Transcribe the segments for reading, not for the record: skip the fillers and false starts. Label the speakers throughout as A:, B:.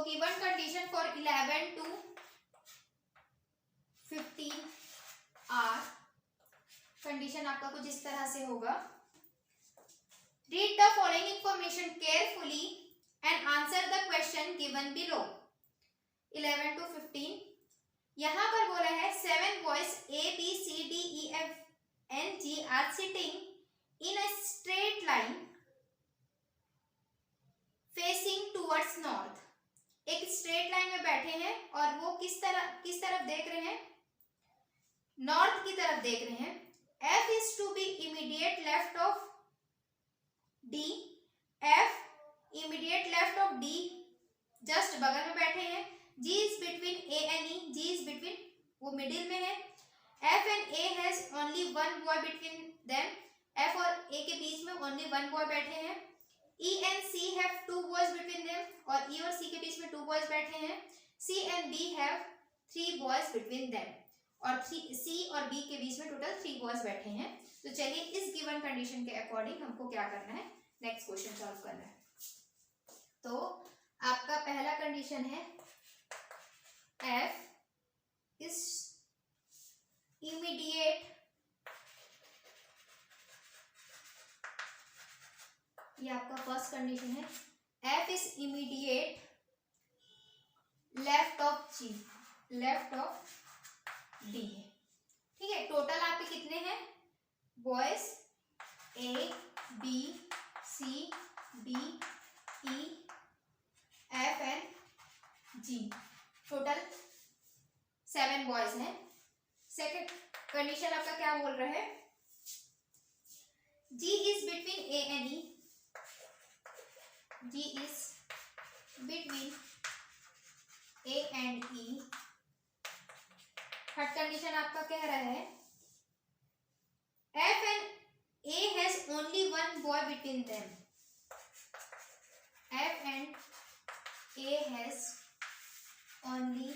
A: Given condition for 11 to 15 are, condition आपका कुछ इस तरह से होगा। Read the following information carefully and answer the question given below. 11 to 15 यहां पर बोला है 7 boys A B C D E F N G are sitting in a straight line facing towards north. एक स्ट्रेट लाइन में बैठे हैं और वो किस तरफ देख रहे हैं? नॉर्थ की तरफ देख रहे हैं। F is to be immediate left of D, F immediate left of D, just बगल में बैठे हैं। G is between A and E, G is between, वो मिडिल में है। F and A has only one boy between them, F और A के बीच में only one boy बैठे हैं। E and C have two boys between them, और E और C के बीच में two boys बैठे हैं। C and B have three boys between them, और C और B के बीच में टोटल 3 बॉयज बैठे हैं। तो चलिए इस गिवन कंडीशन के अकॉर्डिंग हमको क्या करना है, नेक्स्ट क्वेश्चन सॉल्व करना है। तो आपका पहला कंडीशन है F इज इमीडिएट, ये आपका फर्स्ट कंडीशन है। F is immediate left of G, left of D है। ठीक है, टोटल आपके कितने हैं boys? A B C D E F and G, total 7 boys हैं। सेकंड कंडीशन आपका क्या बोल रहा है? G is between A and E, G is between A and E। Third condition आपका कह रहा है F and A has only one boy between them, F and A has only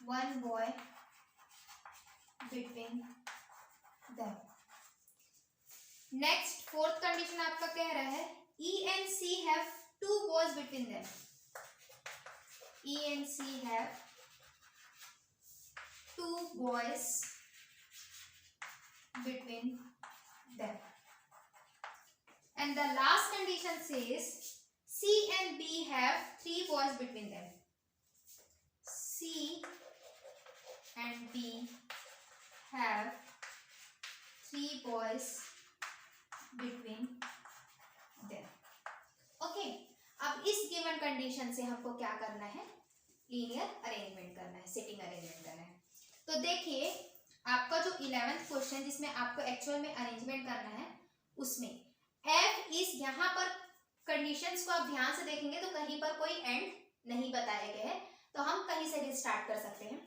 A: one boy between them। Next fourth condition आपका कह रहा है E and C have two boys between them, E and C have two boys between them, and the last condition says C and B have 3 boys between them, C and B have 3 boys between them। Okay, अब इस given condition से हमको क्या करना है? Linear arrangement करना है, setting arrangement करना है। तो देखिए आपका जो 11th क्वेश्चन जिसमें आपको एक्चुअल में अरेंजमेंट करना है, उसमें F इस यहाँ पर कंडीशंस को आप ध्यान से देखेंगे तो कहीं पर कोई एंड नहीं बताया गया है, तो हम कहीं से भी स्टार्ट कर सकते हैं।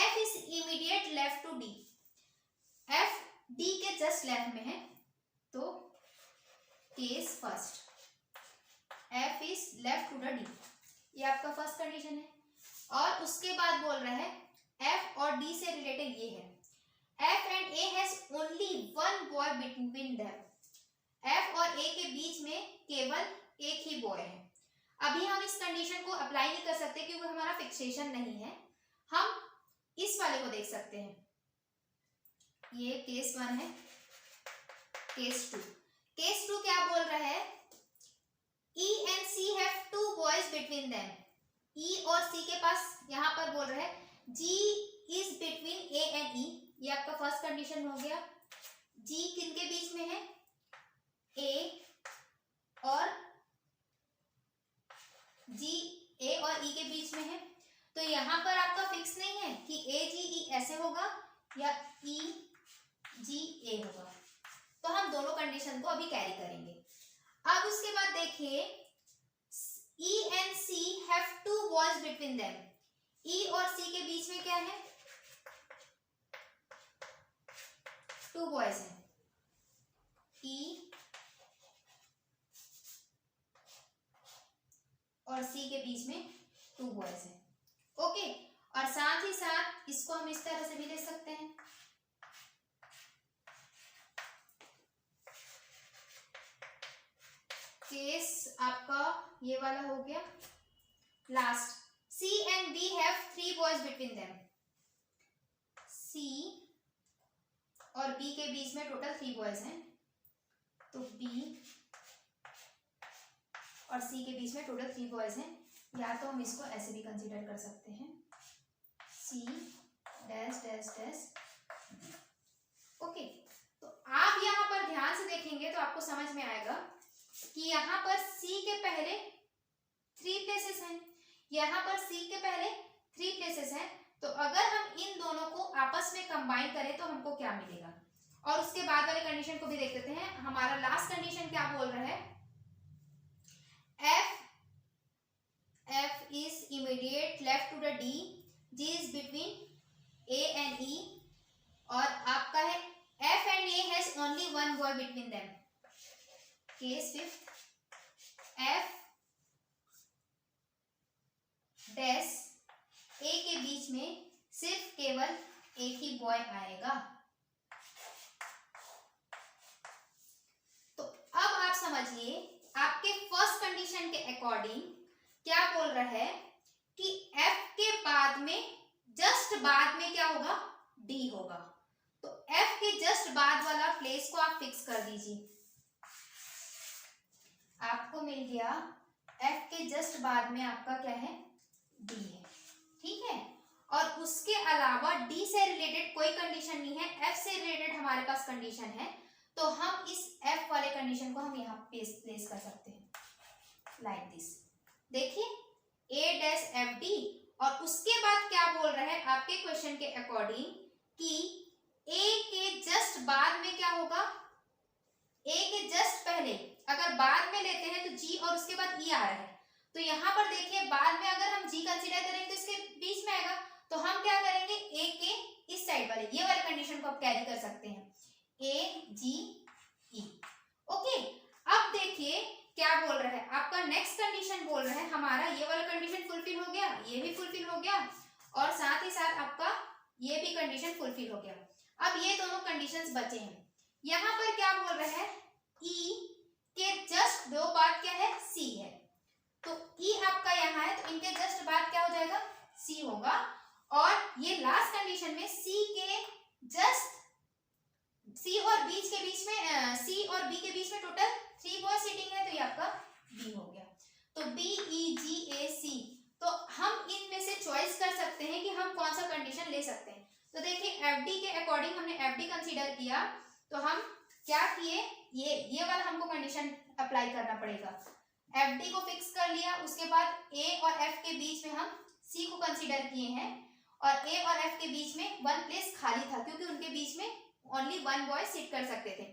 A: F is immediate left to D, F D के जस्ट लेफ्ट में है, तो case first F is left to the D, ये आपका फर्स्ट कंडीशन है। और उसके बाद बोल रहा है F और D से रिलेटेड ये है F and A has only one boy between them, F और A के बीच में केवल एक ही बॉय है। अभी हम इस कंडीशन को अप्लाई नहीं कर सकते क्योंकि हमारा फिक्सेशन नहीं है। हम इस वाले को देख सकते हैं, ये केस 1 है। केस 2, केस 2 क्या बोल रहा है? E and C have 2 boys between them, E और C के पास यहाँ पर बोल रहा है G is between A and E, ये आपका फर्स्ट कंडीशन हो गया। G किनके बीच में है? A और G, A और E के बीच में है। तो यहाँ पर आपका फिक्स नहीं है कि A G E ऐसे होगा या E G A होगा, तो हम दोनों कंडीशन को अभी कैरी करेंगे। अब उसके बाद देखिए E and C have 2 boys between them, E और C के बीच में क्या है? 2 बॉयज हैं। E और C के बीच में 2 बॉयज हैं। ओके, और साथ ही साथ इसको हम इस तरह से भी ले सकते हैं, केस आपका ये वाला हो गया। Last C and B have 3 boys between them. C और B के बीच में टोटल 3 बॉयज हैं, तो B और C के बीच में टोटल 3 बॉयज हैं। या तो हम इसको ऐसे भी कंसीडर कर सकते हैं, C dash dash dash. Okay, तो आप यहाँ पर ध्यान से देखेंगे तो आपको समझ में आएगा कि यहाँ पर C के पहले 3 प्लेसेस हैं, यहाँ पर C के पहले 3 प्लेसेस हैं। तो अगर हम इन दोनों को आपस में कंबाइन करें तो हमको क्या मिलेगा, और उसके बाद वाले कंडीशन को भी देख लेते हैं। हमारा लास्ट कंडीशन क्या बोल रहा है, F is immediate left to the G is between A and E, और आपका है F and A has only one boy between them. Case fifth, F dash A के बीच में सिर्फ केवल एक ही बॉय आएगा। तो अब आप समझिए, आपके फर्स्ट कंडीशन के अकॉर्डिंग क्या बोल रहा है कि F के बाद में जस्ट बाद में क्या होगा, D होगा। तो F के जस्ट बाद वाला प्लेस को आप फिक्स कर दीजिए। आपको मिल गया F के जस्ट बाद में आपका क्या है, D है, ठीक है। और उसके अलावा D से रिलेटेड कोई कंडीशन नहीं है, F से रिलेटेड हमारे पास कंडीशन है। तो हम इस F वाले कंडीशन को हम यहाँ प्लेस कर सकते हैं लाइक दिस। देखिए A डैश F D, और उसके बाद क्या बोल रहा है आपके क्वेश्चन के अकॉर्डिंग कि A के जस्ट बाद में क्या होगा, A के जस्ट पहले अगर बाद में लेते हैं तो G और उसके बाद E आ रहा है। तो यहाँ पर देखिए बाद में अगर हम G कंसीडर करेंगे तो इसके बीच में आएगा, तो हम क्या करेंगे, A के इस साइड वाले ये वाले कंडीशन को आप कैरी कर सकते हैं, A G E। ओके, अब देखिए क्या बोल रहा है, आपका नेक्स्ट कंडीशन बोल रहा है हमारा ये वाला कंडीशन फुलफिल हो गया, ये भी फुलफिल हो गया, और साथ ही साथ आपका ये भी कंडीशन फुलफिल हो गया। अब ये दोनों कंडीशंस बचे हैं। यहाँ पर क्या बोल रहा है, E के जस्ट दो बाद क्या है, C है। तो E आपका यहाँ है, तो इनके जस्ट बाद क्या हो जाएगा, C होगा। और ये लास्ट कंडीशन में C के जस्ट C और B के बीच में C और B के बीच में टोटल 3 बॉय सिटिंग है, तो ये आपका B हो गया। तो B E G A C, तो हम इनमें से चॉइस कर सकते हैं कि हम कौन सा कंडीशन ले सकते हैं। तो देखिए FD के अकॉर्डिंग हमने FD कंसीडर किया, तो हम क्या किए, ये वाला हमको कंडीशन अप्लाई करना पड़ेगा। FD को फिक्स कर लिया, उसके बाद A और F के बीच में हम C को कंसीडर किए हैं, और A और F के बीच में 1 प्लेस खाली था क्योंकि उनके बीच में ओनली 1 बॉय सिट कर सकते थे।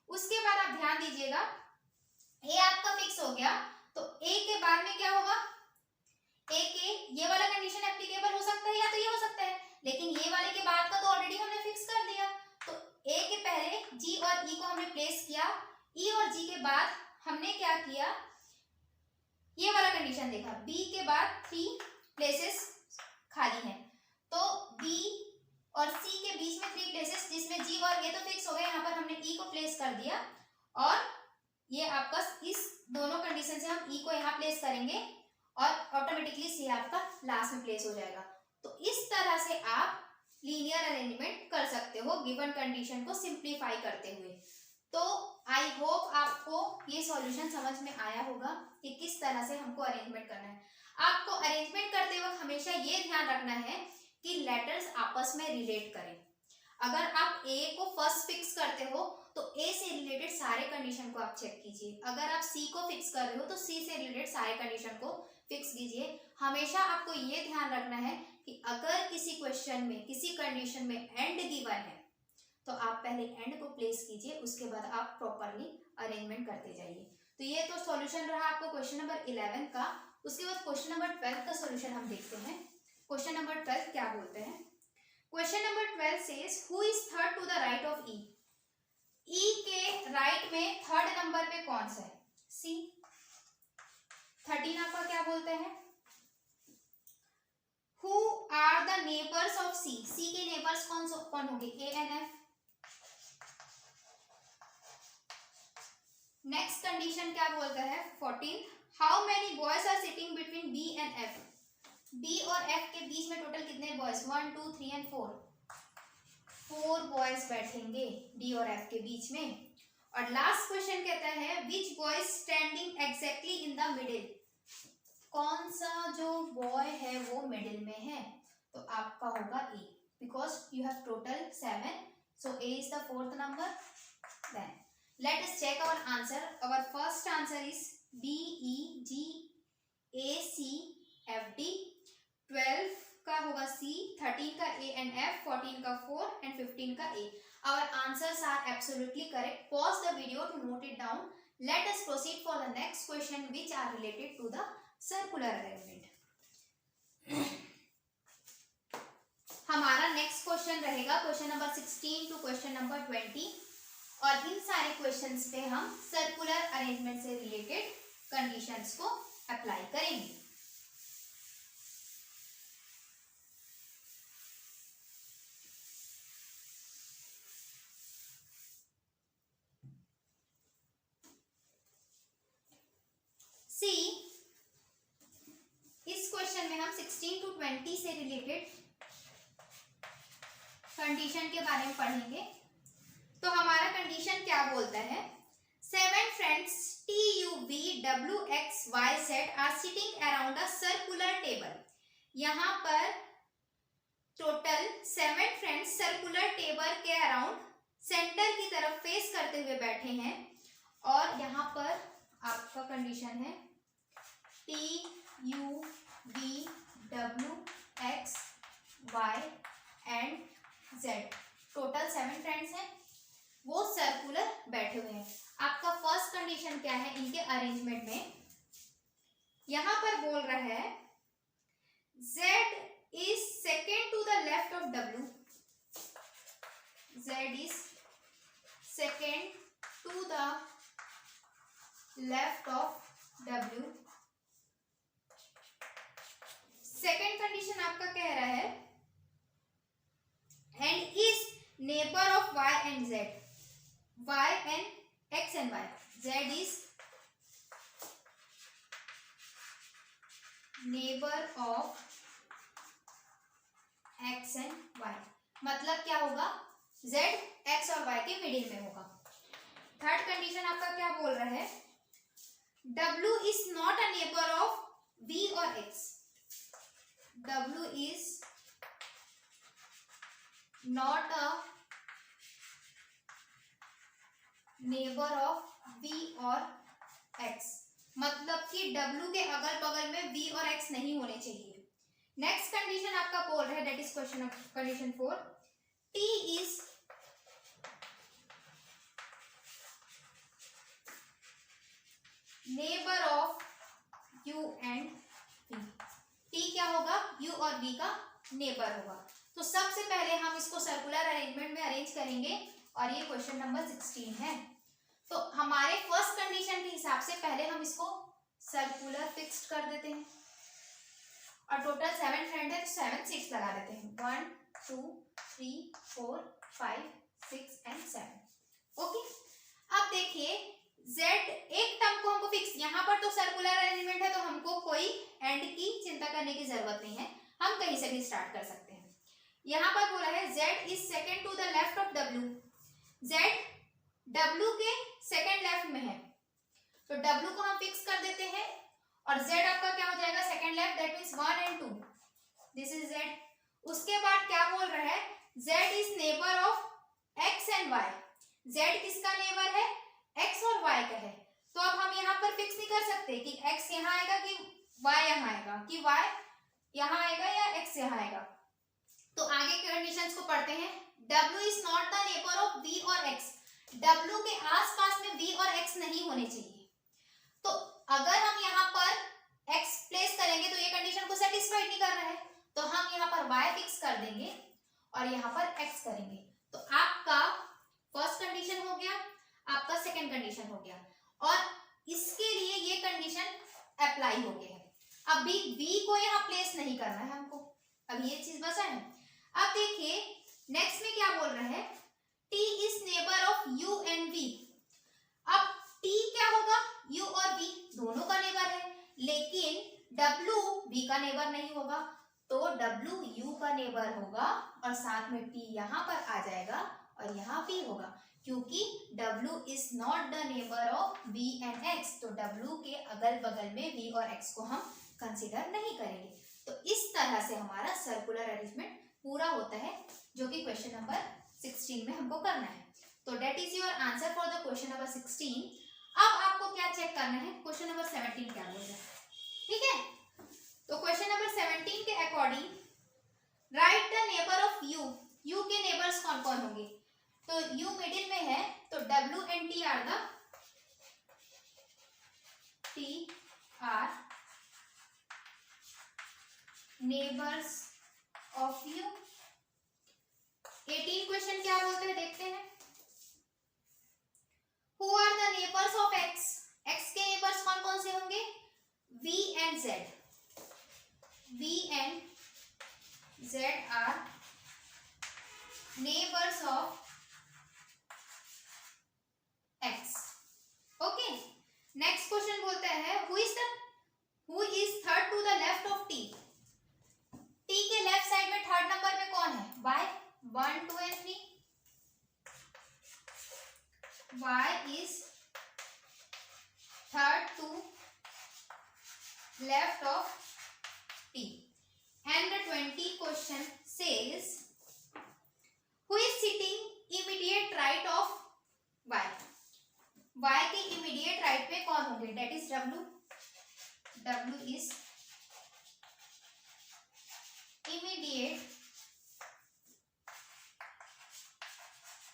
A: उसके बाद आप ध्यान दीजिएगा, A आपका फिक्स हो गया, तो A के बाद में क्या होगा, A के ये वाला कंडीशन एप्लीकेबल हो सकता है या तो ये हो सकता है, लेकिन ये वाले के बाद का तो ऑलरेडी हमने फिक्स कर दिया। तो A के पहले G और E को हमने प्लेस किया, E और G के बाद हमने क्या किया, ये वाला कंडीशन देखा, B के बाद 3 प्लेसेस खाली हैं, तो B और C के बीच में 3 प्लेसेस, जिसमें G और A तो फिक्स हो गए, यहाँ पर हमने E को प्लेस कर दिया, और ये आपका इस दोनों कंडीशन से हम E को यहाँ प्लेस करेंगे और ऑटोमेटिकली C आपका लास्ट में प्लेस हो जाएगा। तो इस तरह से आप लीनियर अरेंजमेंट कर सकते हो गिवन कंडीशन को सिंप्लीफाई करते हुए। तो आई होप आपको ये सॉल्यूशन समझ में आया होगा कि किस तरह से हमको अरेंजमेंट करना है। आपको अरेंजमेंट करते वक्त हमेशा ये ध्यान रखना है कि लेटर्स आपस में रिलेट करें। अगर आप A को फर्स्ट फिक्स करते हो तो A से रिलेटेड सारे कंडीशन को आप चेक कीजिए, अगर आप C को फिक्स कर रहे हो तो C से रिलेटेड सारे कंडीशन को फिक्स कीजिए। हमेशा आपको ये ध्यान रखना है कि अगर किसी क्वेश्चन में किसी कंडीशन में एंड गिवन है तो आप पहले एंड को प्लेस कीजिए, उसके बाद आप प्रॉपरली अरेंजमेंट करते जाइए। तो ये तो सॉल्यूशन रहा आपको क्वेश्चन नंबर 11 का। उसके बाद क्वेश्चन नंबर 12 का सॉल्यूशन हम देखते हैं। क्वेश्चन नंबर 12 क्या बोलते हैं, question number 12 says who is third to the right of E। E के राइट में थर्ड नंबर पे कौन सा है, C। 13 आपका क्या बोलते हैं, who are the neighbours of C। C के नेबर्स कौन होंगे, A and F। Next condition क्या बोलता है 14, how many boys are sitting between B and F। B और एफ के बीच में टोटल कितने बॉयज, 1 2 3 एंड 4, 4 बॉयज बैठेंगे डी और एफ के बीच में। और लास्ट क्वेश्चन कहता है which boy standing exactly in the middle, कौन सा जो बॉय है वो मिडिल में है, तो आपका होगा A, because you have total 7, so A is the fourth number. Then let us check our answer. Our first answer is B E G A C F D, 12 का होगा C, 13 का A and F, 14 का 4 and 15 का A. Our answers are absolutely correct. Pause the video to note it down. Let us proceed for the next question which are related to the circular arrangement. हमारा next question रहेगा question number 16 to question number 20, और इन सारे questions पे हम circular arrangement से related conditions को apply करेंगे। सी, इस क्वेश्चन में हम 16 टू 20 से रिलेटेड कंडीशन के बारे में पढ़ेंगे। तो हमारा कंडीशन क्या बोलता है, 7 friends T U V W X Y Z are sitting around a circular table. यहाँ पर टोटल 7 फ्रेंड्स सर्कुलर टेबल के अराउंड सेंटर की तरफ फेस करते हुए बैठे हैं, और यहाँ पर आपका कंडीशन है T U V W X Y and Z, total 7 friends हैं, वो सर्कुलर बैठे हुए हैं। आपका फर्स्ट कंडीशन क्या है इनके अरेंजमेंट में, यहां पर बोल रहा है Z is second to the left of W, Z is second to the left of W। Second condition आपका कह रहा है and is neighbor of y and z, y and x and y, z is neighbor of x and y, मतलब क्या होगा, z x और y के middle में होगा। थर्ड कंडीशन आपका क्या बोल रहा है, w is not a neighbor of v और x, w is not a neighbor of v और x, मतलब कि w के अगल बगल में v और x नहीं होने चाहिए। नेक्स्ट कंडीशन आपका बोल रहा है that is condition 4, t is neighbour of u and v, t क्या होगा, u और v का नेबर होगा। तो सबसे पहले हम इसको सर्कुलर अरेंजमेंट में अरेंज करेंगे, और ये क्वेश्चन नंबर 16 है। तो हमारे फर्स्ट कंडीशन के हिसाब से पहले हम इसको सर्कुलर फिक्स्ड कर देते हैं, और टोटल 7 फ्रेंड है तो 7 6 लगा देते हैं, 1 2 3 4 5 6 एंड 7। ओके, अब देखिए Z एक टर्म को हमको फिक्स, यहाँ पर तो सर्कुलर अरेंजमेंट है तो हमको कोई एंड की चिंता करने की जरूरत नहीं है, हम कहीं से भी स्टार्ट कर सकते हैं। यहाँ पर बोला है Z is second to the left of W, Z W के सेकेंड लेफ्ट में है, तो W को हम फिक्स कर देते हैं, और Z आपका क्या हो जाएगा, second left, that means 1 and 2, this is Z। उसके बाद क्या बोल रहा है, Z is neighbour of X and Y, Z किसका नेबर है, X और Y का है। तो अब हम यहाँ पर फिक्स नहीं कर सकते कि X यहाँ आएगा कि Y यहाँ आएगा, कि Y यहाँ आएगा या X यहाँ आएगा। तो आगे के कंडीशंस को पढ़ते हैं, W is not the neighbour of V और X, W के आसपास में V और X नहीं होने चाहिए। तो अगर हम यहाँ पर X प्लेस करेंगे तो ये कंडीशन को सेटिस्फाइड नहीं कर रहा है, तो हम यहाँ पर Y फिक्स कर देंगे और यहाँ पर X करेंगे। तो आपका फर्स्ट कंडीशन हो गया, आपका सेकंड कंडीशन हो गया, और इसके लिए ये कंडीशन अप्लाई हो गया है। अभी V को यहाँ प्लेस नहीं करना है हमको, अभी ये चीज बचा है। अब देखिए नेक्स्ट में क्या बोल रहा है, T is neighbour of U and V। अब T क्या होगा, U और V दोनों का नेबर है, लेकिन W V का नेबर नहीं होगा, तो W U का नेबर होगा और साथ में T यहाँ पर आ जाएगा और यहाँ P होगा, क्योंकि W is not the neighbour of V and X, तो W के अगल बगल में V और X को हम कंसिडर नहीं करेंगे। तो इस तरह से हमारा सर्कुलर अरेंजमेंट पूरा होता है, जो कि क्वेश्चन नंबर 16 में हमको करना है। तो that is your answer for the question number 16। अब आपको क्या चेक करना है, क्वेश्चन नंबर 17 क्या बोल रहा है, ठीक है। तो क्वेश्चन नंबर 17 के according right the neighbour of you, you के नेबर्स कौन कौन होंगे, तो यू मिडिल में है, तो W and T are the neighbours of U. 18 question क्या बोलते हैं देखते हैं। Who are the neighbours of X, X के नेबर्स कौन कौन से होंगे, V and Z, V and Z are neighbours of X। Okay, next question बोलता है who is third to the left of T, T के लेफ्ट साइड में third number में कौन है, Y 1 2 and 3, Y is third to left of T, and the 20 question says who is sitting immediate right of Y, Y के immediate right में कौन होंगे, that is W, W is immediate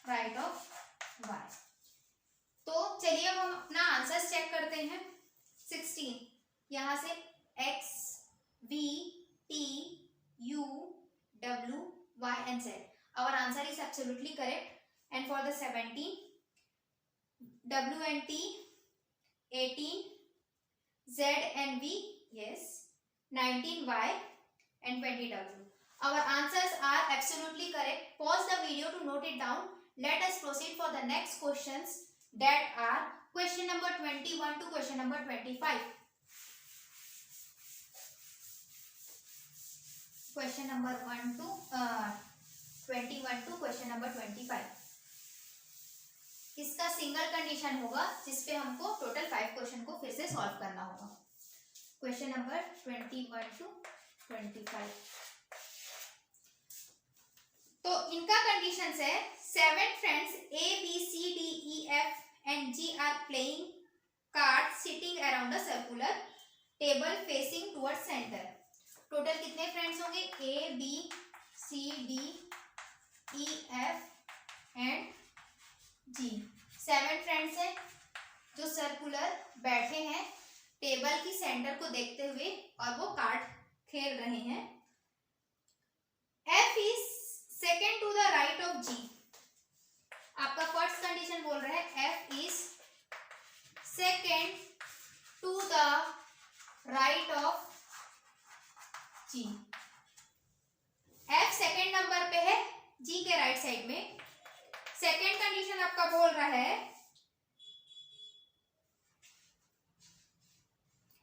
A: right of Y। तो चलिए अब हम अपना answer check करते हैं। 16 यहां से X V T U W Y and Z, our answer is absolutely correct, and for the 17 W and T, 18 Z and V, yes, 19 Y and 20 W. Our answers are absolutely correct. Pause the video to note it down. Let us proceed for the next questions, that are question number 21 to question number 25. Question number 1 to 21 to question number 25. इसका single condition होगा जिसपे हमको total 5 question को फिर से solve करना होगा। Question number 21 to 25, तो इनका कंडीशंस है 7 friends A B C D E F and G are playing cards sitting around a circular table facing towards center। Total कितने फ्रेंड्स होंगे, A B C D E F and G, 7 friends हैं जो circular बैठे हैं table की centre को देखते हुए और वो कार्ड खेल रहे हैं। F is second to the right of G, आपका फर्स्ट कंडीशन बोल रहा है F is second to the right of G, F second number पे है G के राइट साइड में। सेकेंड कंडीशन आपका बोल रहा है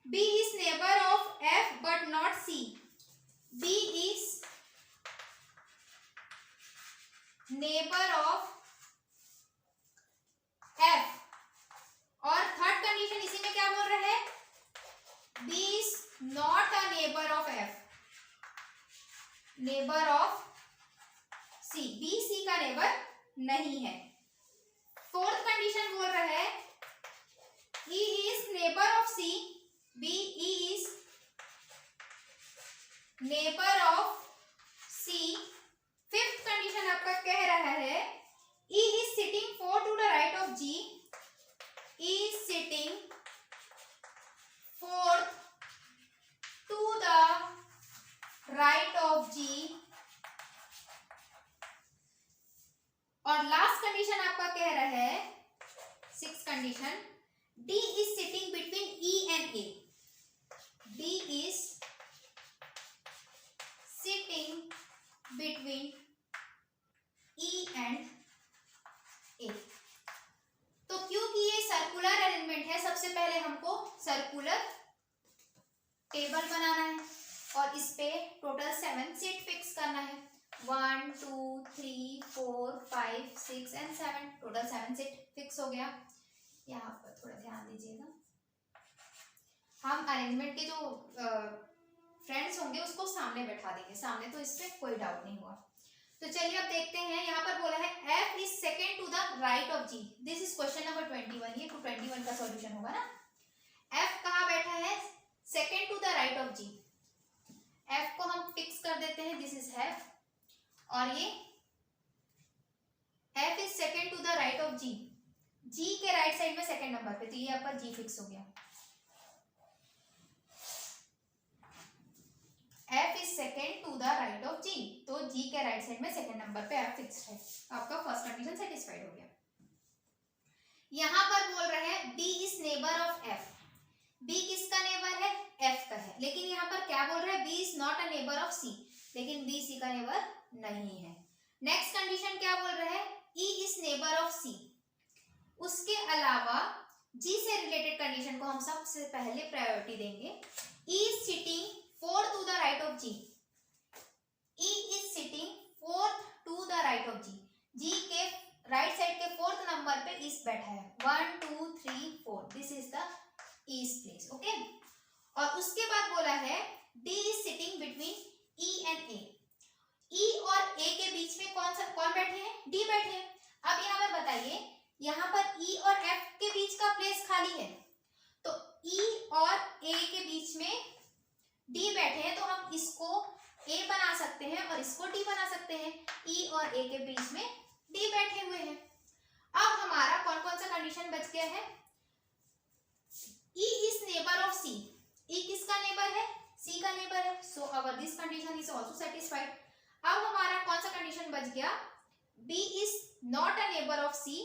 A: B is neighbor of F but not C, B is neighbor of F, और थर्ड कंडीशन इसी में क्या बोल रहा है, B is not a neighbor of F, neighbor of C, B C का नेबर नहीं है। फोर्थ कंडीशन बोल रहा है E is neighbor of C, B E is neighbor of C। Fifth condition आपका कह रहा है E is sitting 4 to the right of G, E is sitting 4 to the right of G, और last condition आपका कह रहा है six condition D is sitting between E and A, D is sitting between E and A। तो क्योंकि ये circular arrangement है, सबसे पहले हमको सर्कुलर बनाना है और इस पे टोटल 7 सीट फिक्स करना है। 1 2 3 4 5 6 एंड 7, टोटल 7 सीट फिक्स हो गया। यहाँ पर थोड़ा ध्यान दीजिएगा, हम अरेंजमेंट के जो फ्रेंड्स होंगे उसको सामने बैठा देंगे, सामने तो इसमें कोई डाउट नहीं हुआ। तो चलिए अब देखते हैं, यहाँ पर बोला है f is second to the right of g। This is question number 21, ये 21 का सॉल्यूशन होगा ना। f कहाँ बैठा है, second to the right of g। f को हम फिक्स कर देते हैं, दिस इज f, और ये f is second to the right of g, g के राइट साइड में सेकेंड नंबर पे, तो ये आपका g फिक्स हो गया। f is second to the right of g, तो g के राइट साइड में सेकेंड नंबर पे f फिक्स्ड है। आपका फर्स्ट कंडीशन सेटिस्फाइड हो गया। यहाँ पर बोल रहे हैं b is neighbour of f। b किसका नेबर है, f का है, लेकिन यहाँ पर क्या बोल रहे हैं, b is not a neighbour of c, लेकिन b c का नेबर नहीं है। नेक्स्ट कंडीशन क्या बोल रहे हैं, e is neighbour of c। उसके अलावा g से रिलेटेड कंडीशन को हम सबसे पहले प्रायोरिटी देंगे। e is sitting fourth to the right of g, e is sitting fourth to the right of g, g के राइट साइड के फोर्थ नंबर पे इस बैठा है, 1 2 3 4, this is the E's place, okay. और उसके बाद बोला है d is sitting between e and a, e और a के बीच में कौन बैठे हैं, d बैठे हैं। अब यहाँ पर बताइए, यहाँ पर e और f के बीच का प्लेस खाली है, तो e और a के बीच में d बैठे हैं, तो हम इसको a बना सकते हैं और इसको d बना सकते हैं। e और a के बीच में d बैठे हुए हैं। अब हमारा कौन कौन सा कंडीशन बच गया है, e is neighbour of c, e किसका नेबर है, c का नेबर है, so our this condition is also satisfied. अब हमारा कौन सा कंडीशन बच गया, b is not a neighbour of c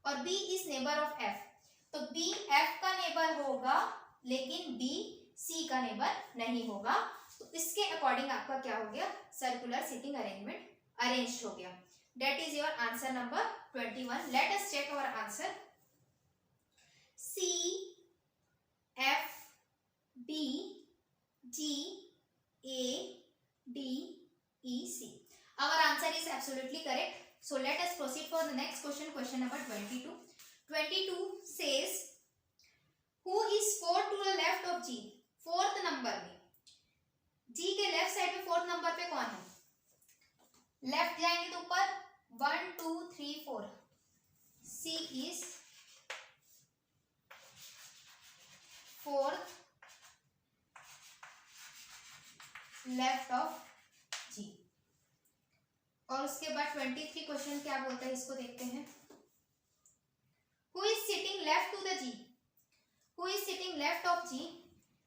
A: और b is neighbour of f, तो b f का नेबर होगा लेकिन b c का नेबर नहीं होगा। तो इसके अकॉर्डिंग आपका क्या हो गया, सर्कुलर सिटिंग अरेंजमेंट अरेंज्ड हो गया। That is your answer number 21। Let us check our answer. c f b g a d e c, our answer is absolutely correct. So let us proceed for the next question, question number 22. 22 says who is fourth to the left of g, fourth number में g के left side में fourth number पे कौन है, left जाएंगे तो ऊपर 1 2 3 4, c is fourth left of g। और उसके बाद 23 क्वेश्चन क्या बोलता है, इसको देखते हैं। Who is sitting left to the g, who is sitting left of g,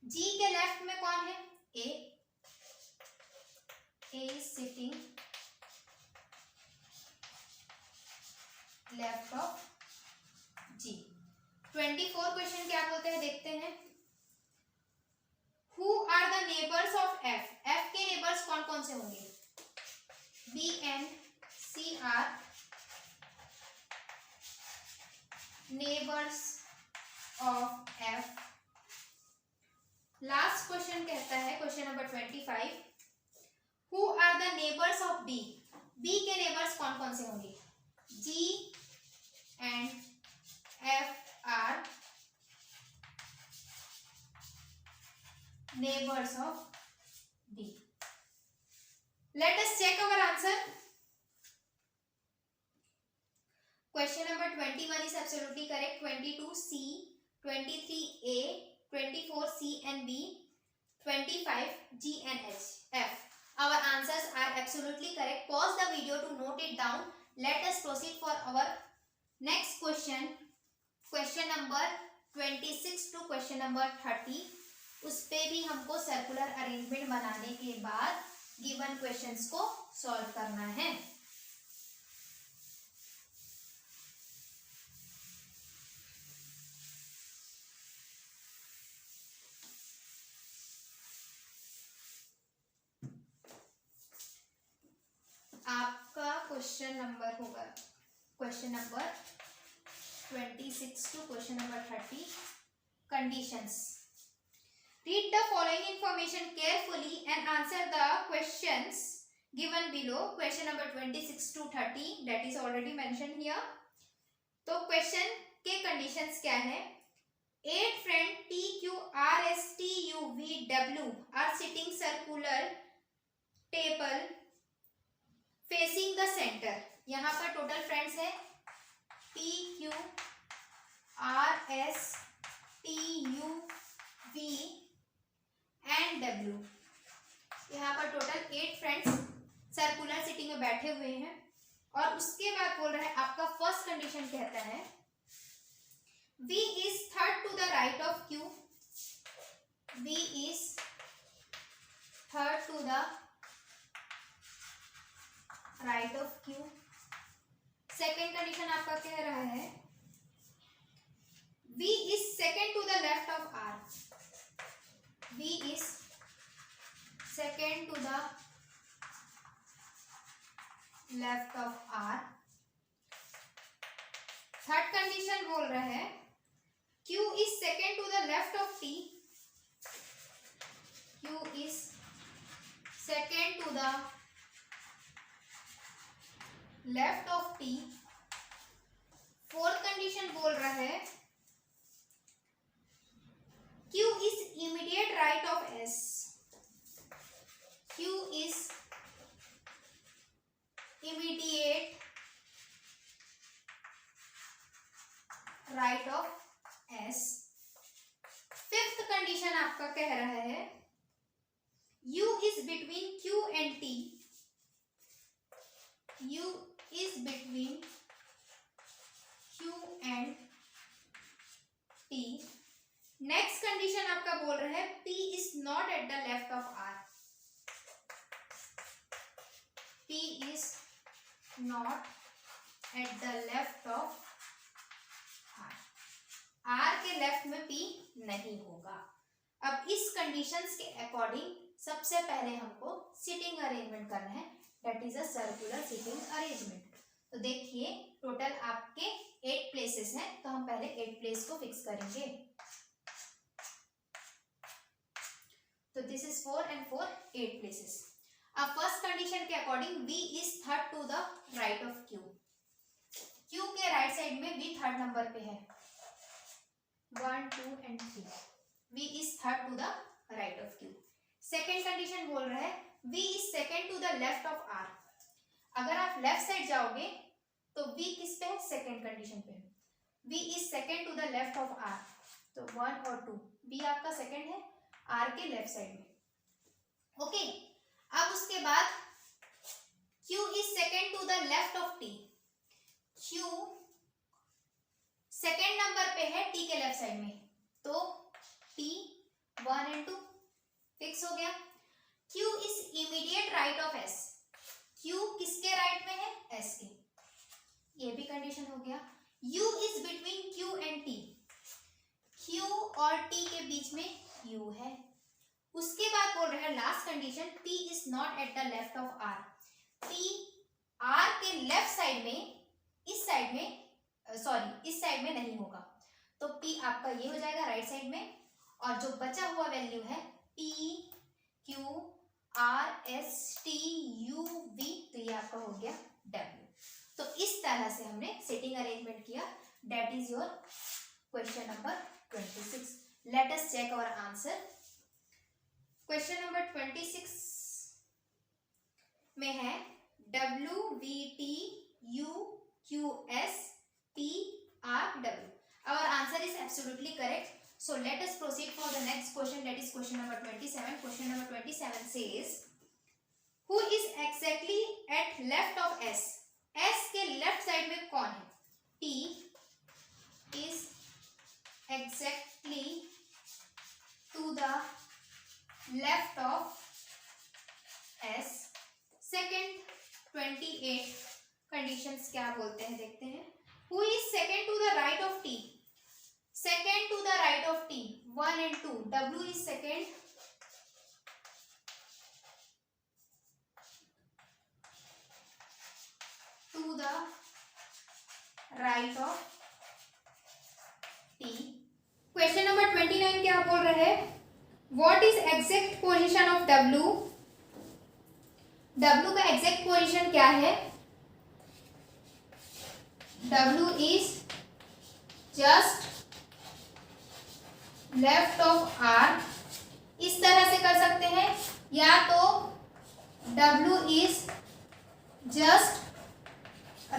A: g के लेफ्ट में कौन है, a is sitting left of g। 24 question क्या बोलते हैं, देखते हैं। Who are the neighbours of f, f के नेबर्स कौन कौन से होंगे, b and c are neighbours of f। Last question कहता है, question number 25, who are the neighbours of b, b के नेबर्स कौन कौन से होंगे, g and f are neighbours of b। Let us check our answer. Question number 21 is absolutely correct, 22 c, 23 a, 24 C and B, 25 G and H, F. Our answers are absolutely correct. Pause the video to note it down. Let us proceed for our next question. Question number 26 to question number 30. उस पे भी हमको circular arrangement बनाने के बाद given questions को solve करना है। आपका क्वेश्चन नंबर होगा question number 26 to question number 30 conditions. Read the following information carefully and answer the questions given below. Question number 26 to 30 that is already mentioned here. तो question के conditions क्या है? 8 friends P, Q, R, S, T, U, V, W are sitting circular table facing the center. यहाँ पर total friends है P, Q, R, S, T, U, V and W. यहाँ पर total 8 friends circular sitting में बैठे हुए हैं और उसके बाद बोल रहा है आपका फर्स्ट कंडीशन कहता है V is third to the right of Q. V is third to the right of Q. Second condition आपका कह रहा है V is second to the left of R. V is second to the left of R. Third condition बोल रहा है Q is second to the left of T. Q is second to the left of T. Fourth condition बोल रहा है Q is immediate right of S. Q is immediate right of S. Fifth condition आपका कह रहा है U is between Q and T. U is between Q and T. Next condition आपका बोल रहा है P is not at the left of R. P is not at the left of R. R के left में P नहीं होगा. अब इस कंडीशंस के अकॉर्डिंग सबसे पहले हमको सिटिंग अरेंजमेंट करना है. That is a circular sitting arrangement. तो देखिए टोटल आपके 8 प्लेसेस हैं तो हम पहले 8 प्लेस को फिक्स करेंगे. तो दिस इज 4 and 4 8 प्लेसेस. अब फर्स्ट कंडीशन के according V is third to the right of Q. Q के राइट साइड में V थर्ड नंबर पे है 1 2 and 3. V is third to the right of Q. Second condition बोल रहा है V is second to the left of R. अगर आप left side जाओगे तो V किस पे है? सेकेंड कंडीशन पे. V is second to the left of R. तो 1 और 2 V आपका सेकेंड है R के लेफ्ट साइड में. ओके. अब उसके बाद Q is second to the left of T. Q second number पे है T के लेफ्ट साइड में. तो T 1 and 2 फिक्स हो गया. Q is immediate right of S. Q किसके राइट में है? S के. ये भी कंडीशन हो गया. U is between Q and T. Q और T के बीच में U है. उसके बाद बोल रहे हैं last condition P is not at the left of R. P R के लेफ्ट साइड में इस साइड में नहीं होगा. तो P आपका ये हो जाएगा राइट साइड में और जो बचा हुआ वैल्यू है P Q R S T U V तो ये आपका हो गया W. तो इस तरह से हमने सिटिंग अरेंजमेंट किया. That is your question number 26. Let us check our answer. Question number 26 में है W V T U Q S P R W. Our answer is absolutely correct. So let us proceed for the next question, that is question number 27. Question number 27 says who is exactly at left of S. S के left side में कौन है? T is exactly to the left of S. Second 28 conditions क्या बोलते हैं देखते हैं. Who is second to the right of T? Second to the right of T 1 and 2. W is second to the right of T. Question number 29 क्या बोल रहे हैं? What is exact position of W? W का exact position क्या है? W is just left of R। इस तरह से कर सकते हैं, या तो W is just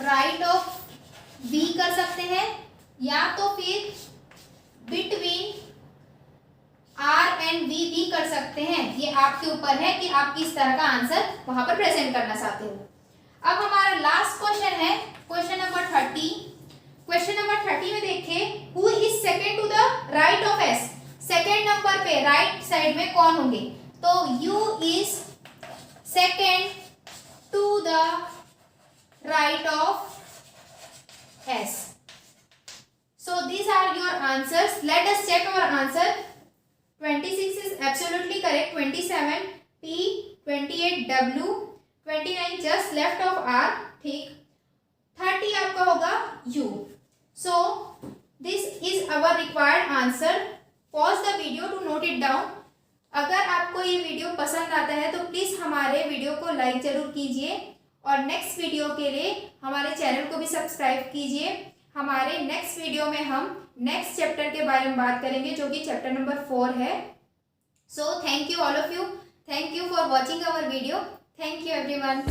A: right of V कर सकते हैं, या तो फिर बिटवीन R एंड V भी कर सकते हैं। ये आपके ऊपर है कि आप किस तरह का आंसर वहां पर प्रेजेंट करना चाहते हो। अब हमारा लास्ट क्वेश्चन है क्वेश्चन नंबर 30। क्वेश्चन नंबर 30 में देखिए, who is second to the right of S? Second number पे राइट साइड में कौन होंगे? तो U is second to the right of S. So these are your answers. Let us check our answer. 26 is absolutely correct. 27 P, 28 W, 29 just left of R. ठीक. 30 आपका होगा U. So this is our required answer. Pause the video to note it down. अगर आपको ये video पसंद आता है तो प्लीज़ हमारे वीडियो को लाइक ज़रूर कीजिए, और नेक्स्ट वीडियो के लिए हमारे चैनल को भी सब्सक्राइब कीजिए। हमारे नेक्स्ट वीडियो में हम नेक्स्ट चैप्टर के बारे में बात करेंगे, जो कि चैप्टर नंबर 4 है। So thank you all of you, thank you for watching our video, thank you everyone.